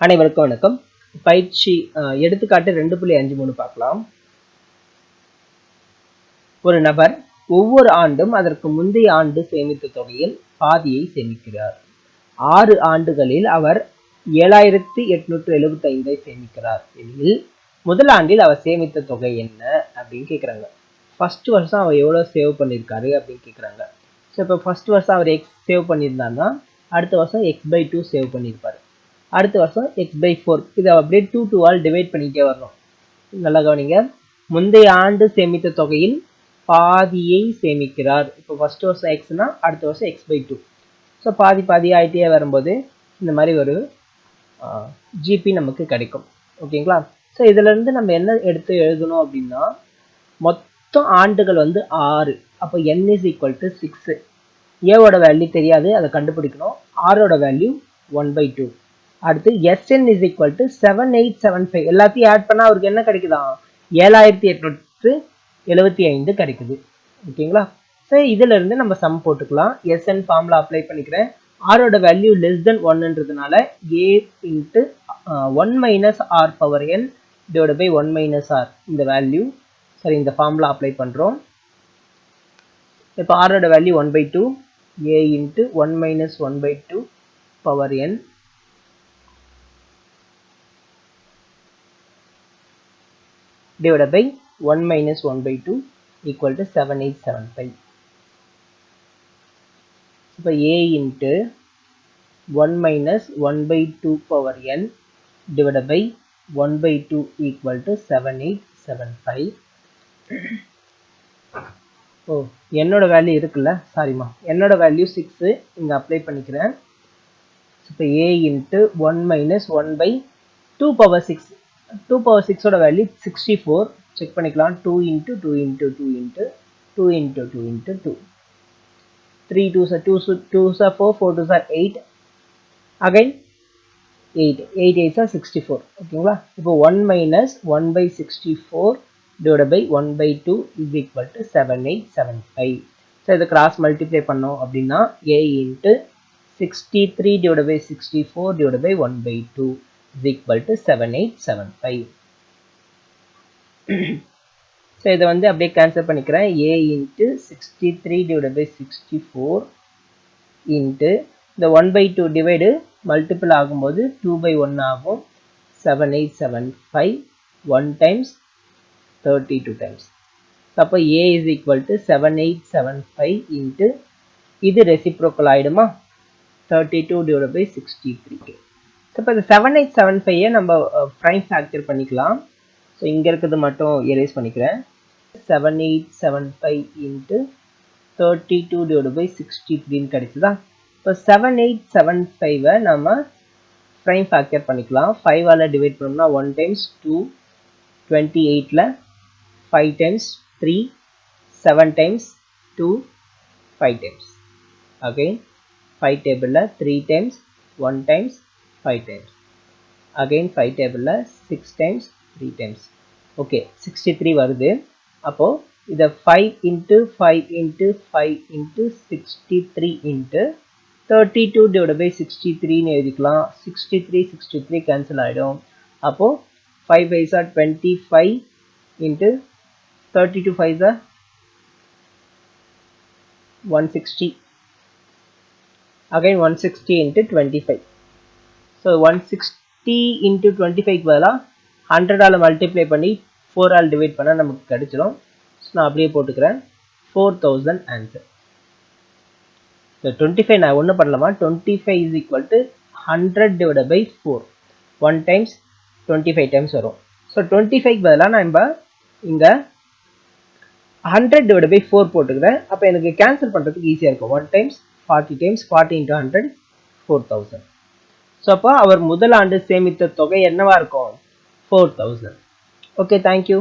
அனைவருக்கும் வணக்கம். பயிற்சி எடுத்துக்காட்டு 2.53 பார்க்கலாம். ஒரு நபர் ஒவ்வொரு ஆண்டும் அதற்கு முந்தைய ஆண்டு சேமித்த தொகையில் பாதியை சேமிக்கிறார். 6 ஆண்டுகளில் அவர் 7,875 சேமிக்கிறார் எனில் முதல் ஆண்டில் அவர் சேமித்த தொகை என்ன அப்படின்னு கேட்குறாங்க. ஃபர்ஸ்ட் வருஷம் அவர் எவ்வளோ சேவ் பண்ணியிருக்காரு அப்படின்னு கேட்குறாங்க. ஸோ இப்போ ஃபர்ஸ்ட் வருஷம் அவர் எக்ஸ் சேவ் பண்ணியிருந்தாருன்னா அடுத்த வருஷம் x/2 சேவ் பண்ணியிருப்பாரு. அடுத்த வருஷம் x/4. இதை அப்படியே 2 ஆல் டிவைட் பண்ணிட்டே வரணும். நல்லா கவனிங்க. முந்தைய ஆண்டு சேமித்த தொகையில் பாதியை சேமிக்கிறார். இப்போ ஃபர்ஸ்ட் வருஷம் எக்ஸ்னா அடுத்த வருஷம் x/2. ஸோ பாதி ஆகிட்டே வரும்போது இந்த மாதிரி ஒரு ஜிபி நமக்கு கிடைக்கும். ஓகேங்களா? ஸோ இதிலிருந்து நம்ம என்ன எடுத்து எழுதணும் அப்படின்னா, மொத்தம் ஆண்டுகள் வந்து 6. அப்போ n is equal to 6. ஏவோட வேல்யூ தெரியாது, அதை கண்டுபிடிக்கணும். ஆரோட வேல்யூ 1/2. அடுத்து Sn is equal to 7875. எல்லாத்தையும் ஆட் பண்ணா அவருக்கு என்ன கிடைக்குதா? 7,875 கிடைக்குது. ஓகேங்களா? ஸோ இதுல இருந்து நம்ம சம் போட்டுக்கலாம். Sn ஃபார்முலா அப்ளை பண்ணிக்கிறேன். ஆரோட வேல்யூ லெஸ் தென் 1ன்றதுனால a into 1 minus R power n divide by 1 minus R இந்த வேல்யூ. சரி, இந்த ஃபார்முலா அப்ளை பண்றோம். இப்போ ஆரோட value 1/2 a into 1 minus 1/2 power n divided by 1 minus 1/2 equal to 7875. So a into 1 minus 1/2 power n divided by 1/2 equal to 7875. Oh, என்னோட value இருக்குல்ல, சாரிமா, என்னோட value 6 இங்க அப்ளை பண்ணிக்கிறேன். இப்போ a into 1 minus 1/2 power 6. 2 power 6 ஓட வேல்யூ 64. செக் பண்ணிக்கலாம். 2 into 2 into 2 into 2 into 2 into 2. 3 2s are 2s are 4, 4 2s are 8. Again 8 8s are 64. ஓகேங்களா? இப்போ 1 minus 1/64 divided by 1/2 is equal to 7875. So இதை கிராஸ் மல்டிப்ளை பண்ணோம் அப்படின்னா a into 63 divided by 64 divided by 1/2 is equal to 7875. So இதை வந்து அப்படியே cancel பண்ணிக்கிறேன். a into 63 divided by 64 into இந்த 1/2 டிவைடு மல்டிபிள் ஆகும்போது 2/1 ஆகும். 7875 1 times 32 times. அப்போ a is equal to 7875 into இது ரெசிப்ரோக்கல் ஆயிடுமா? 32 divided by 63k. இப்போ இந்த 7875 நம்ம ப்ரைம் ஃபேக்டர் பண்ணிக்கலாம். ஸோ இங்கே இருக்கிறது மட்டும் எரேஸ் பண்ணிக்கிறேன். 7875 into 32 divided by 63 கிடைச்சதா? இப்போ 7875 நம்ம ப்ரைம் ஃபேக்டர் பண்ணிக்கலாம். 5ஆல் டிவைட் பண்ணோம்னா 1 times 2, 28ல் 5 times 3, 7 times 2, 5 times. Again 5 டேபிளில் 3 times, 1 times, 5 times. Again 5 டேபிளில் 6 times, 3 times. ஓகே, 63 வருது. அப்போ இதை 5 into 5 into 5 into 63 into 32 divided by 63 எழுதிக்கலாம். 63 கேன்சல் ஆகிடும். அப்போ 5 5s are 25 into 32 5s are 160. Again 160 into 25. So 160 into 25 பதிலாக 100ஆல் மல்டிப்ளை பண்ணி 4ஆல் டிவைட் பண்ணால் நமக்கு கிடைச்சிடும். ஸோ நான் அப்படியே போட்டுக்கிறேன். 4000 ஆன்சர். ஸோ 25 நான் ஒன்றும் பண்ணலாமா? 25 is equal to 100 divided by 4. 1 times 25 times வரும். ஸோ 25 பதிலாக நான் இங்கே 100 divided by 4 போட்டுக்கிறேன். அப்போ எனக்கு கேன்சல் பண்ணுறதுக்கு ஈஸியாக இருக்கும். 1 times 40 times 40 into 100 4000. ஸோ அப்போ அவர் முதல் ஆண்டு சேமித்த தொகை என்னவா இருக்கும்? 4000. Okay, thank you.